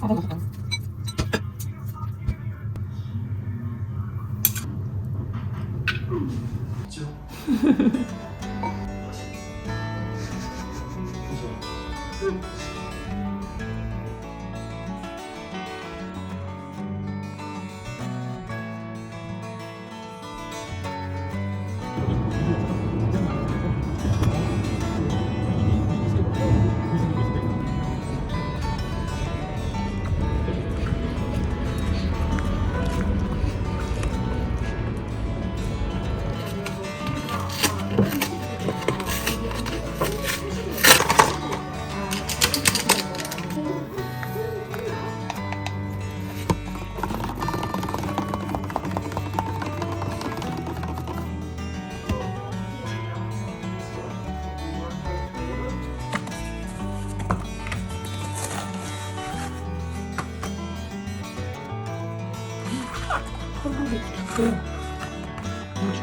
아, 맞아. 뭐지?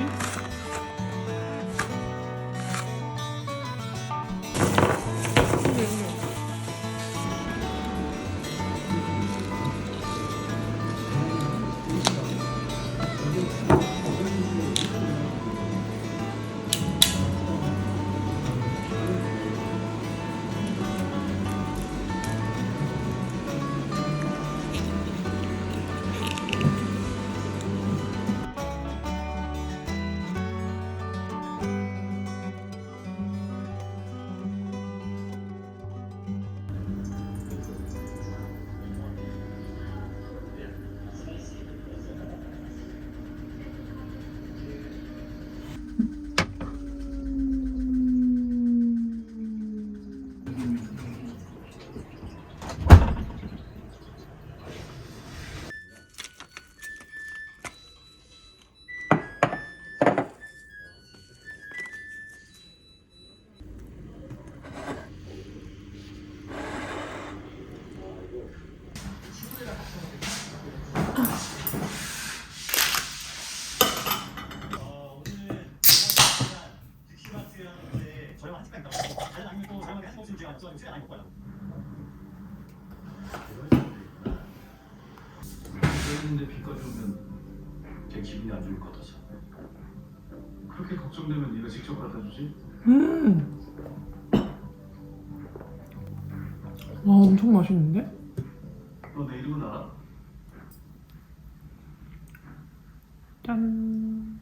그랬는데 비까지 오면 제 기분이 안 좋을 것 같아서. 그렇게 걱정되면 네가 직접 갖다 주지? 와, 엄청 맛있는데? 너 내 이름은 알아? 짠.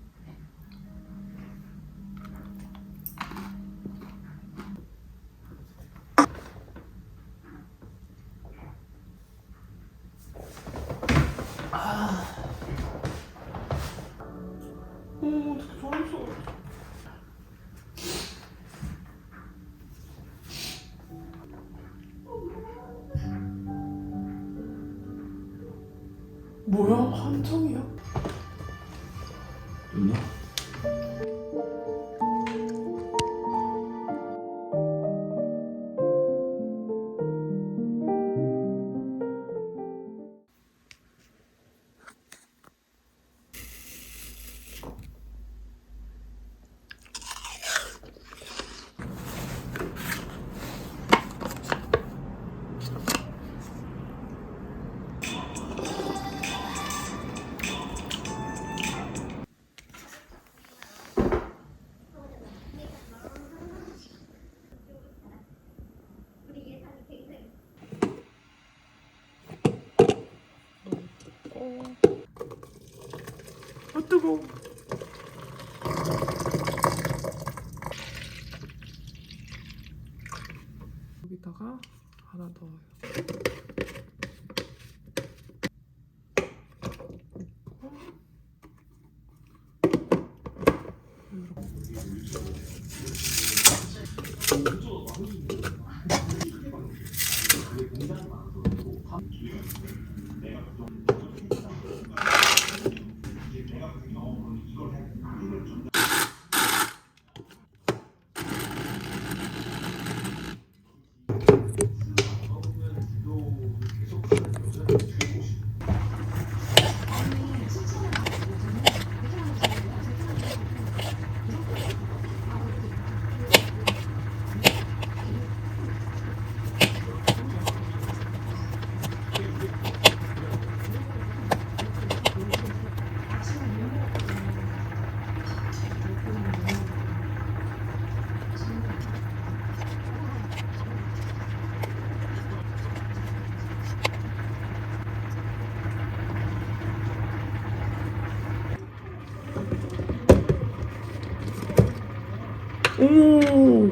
오, 어떻게 저랬어? 뭐야? 한정이야? 누나? 아, 뜨거워. 여기다가 하나 넣어요. 오.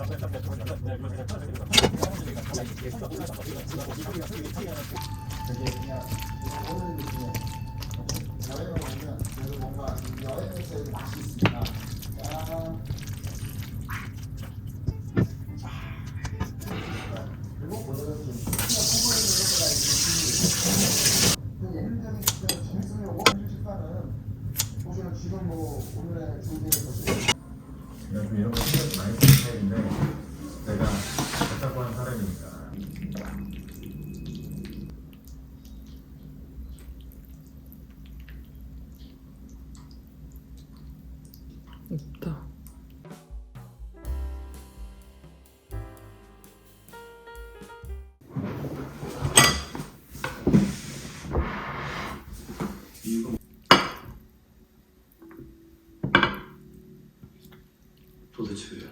세 번째지만 나는 그렇게 해서 좋아. 되게 그냥 오는 느낌에 여행을 오면 그래도 뭔가 이 여행에서의 맛이 있으니까 야 그리고 오늘은 좀 그 예능적인 식사를 재밌으려고 해줄 식사는 보시면 지금 뭐 오늘의 주제에 내가 좀 이런 거 신경 많이 쓰는 스타일인데 내가 답답한 사람이니까 없다. 도대체 왜?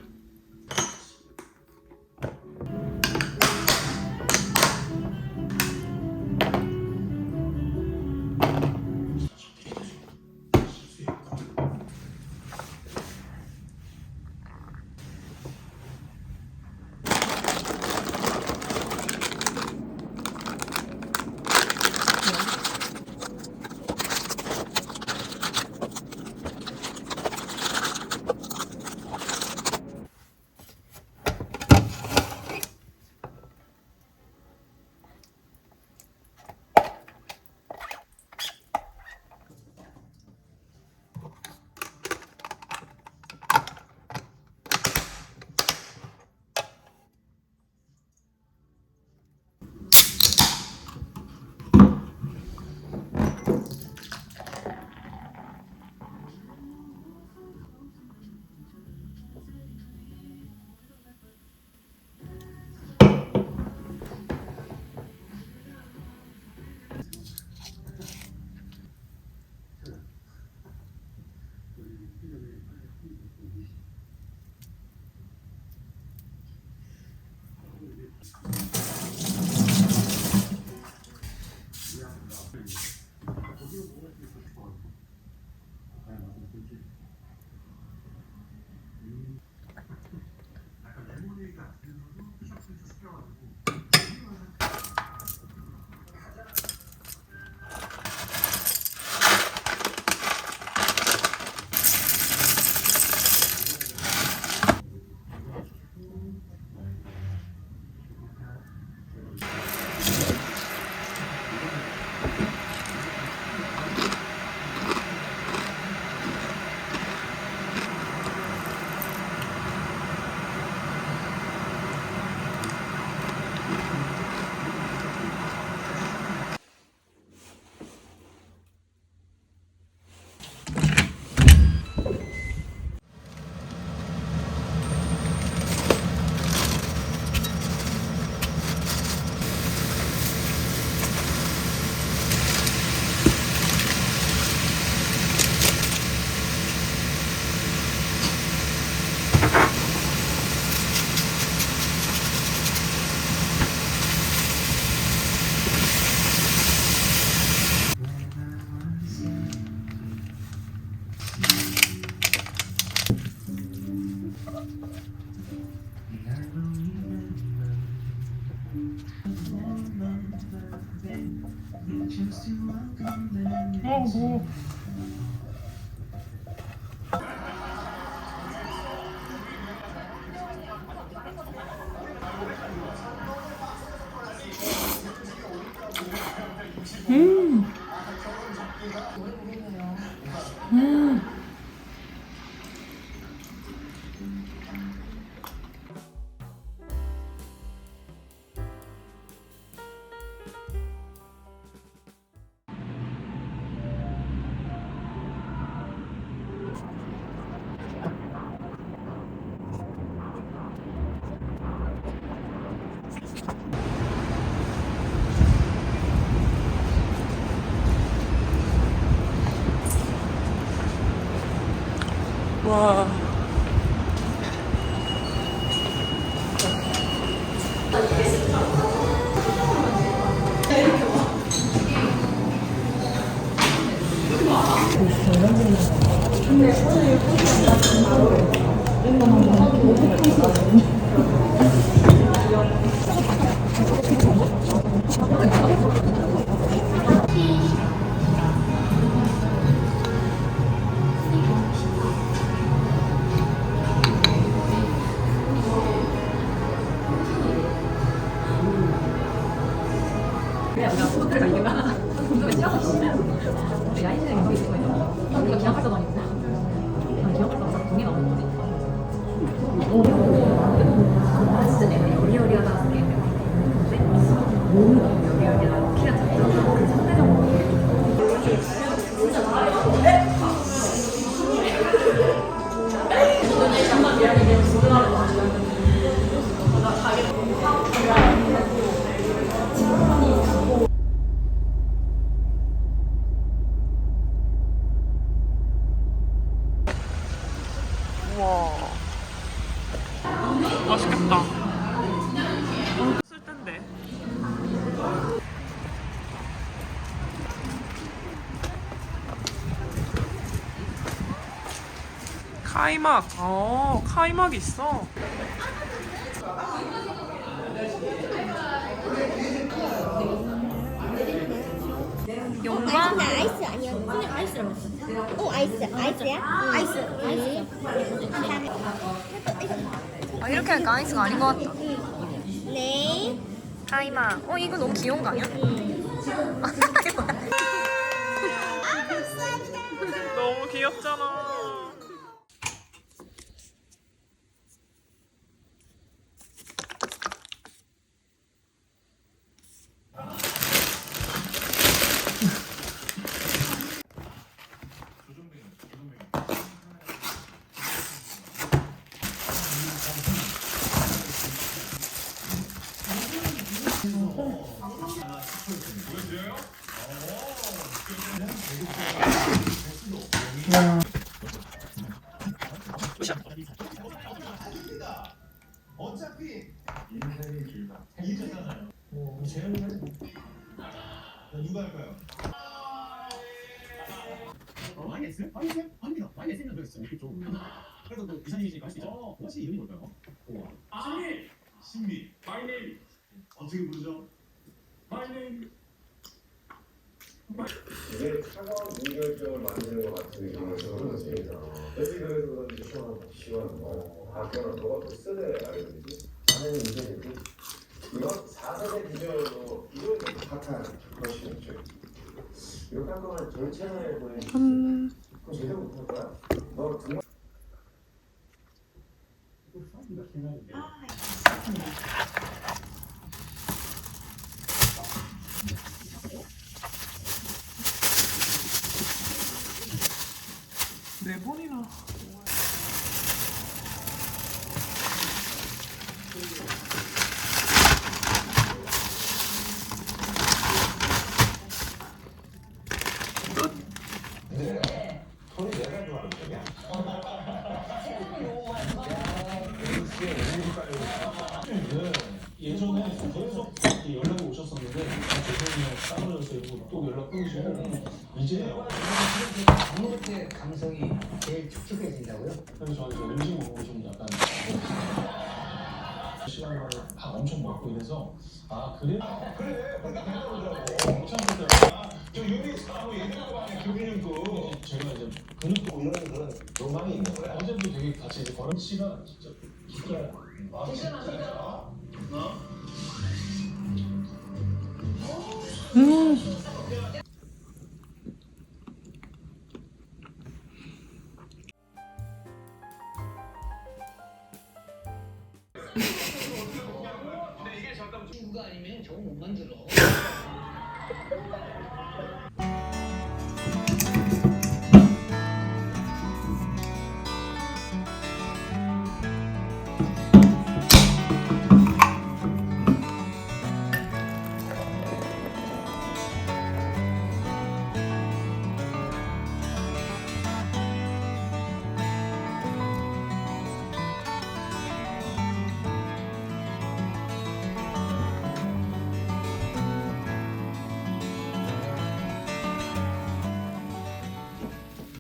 뭐. 음. 음. 와. 우와. 맛있겠다. 쓸 텐데. 카이막. 카이막 있어. 용과 아이스 아니야? 그냥 아이스라고 했어. 아이스. 아이스야? 아이스. 이렇게 하니까 아이스가 아닌 것 같다. 네. 타이마. 이거 너무 귀여운 거 아니야? 너무 귀엽잖아. 어차피 인생이 길다. 이잖아요. 재현이는 누가 할까요? 많이 했어요? 많이 했어요? 합니다. 많이 했으면 그랬어요. 그렇죠. 그래도 또 이사님이시니까 할 수 있죠. 혹시 이름이 뭘까요? 신비! 신비! My name! 어떻게 부르죠? My name! 이게 차가운 무결점을 만드는 것 같은 느낌을 들었습니다. 그래서 그런지 시원한 거. 아껴는 너가 또 쓰래 알겠지? 나는 이제 이건 4세대 기준으로 이런 파탄 그것이 없죠. 이렇게 한 거는 전체를 보내주지. 그럼 제대로 못할 거야? 너 정말 네 번이나. 손이 내가 좋아하는 거냐? 예전에 계속 연락이 오셨었는데 죄송해요 싸우려서 이러고 또 연락 끊으시고 이제요. 아무렇게 감성이 제일 촉촉해진다고요? 그래서 저한테 음식 먹고 좀 약간 시간을 막 엄청 먹고 이래서 그래? 그러니까 내가 그러더라고. 엄청 좋더라고요. 저 요리 사하고 얘기하고 하는 교빈님도 제가 이제 근육도 이런 그런 로망이 있는 거야. 어제도 되게 같이 이제 걸음 씨가 진짜 기가 진짜? 친구가 아니면 저거 못 만들어.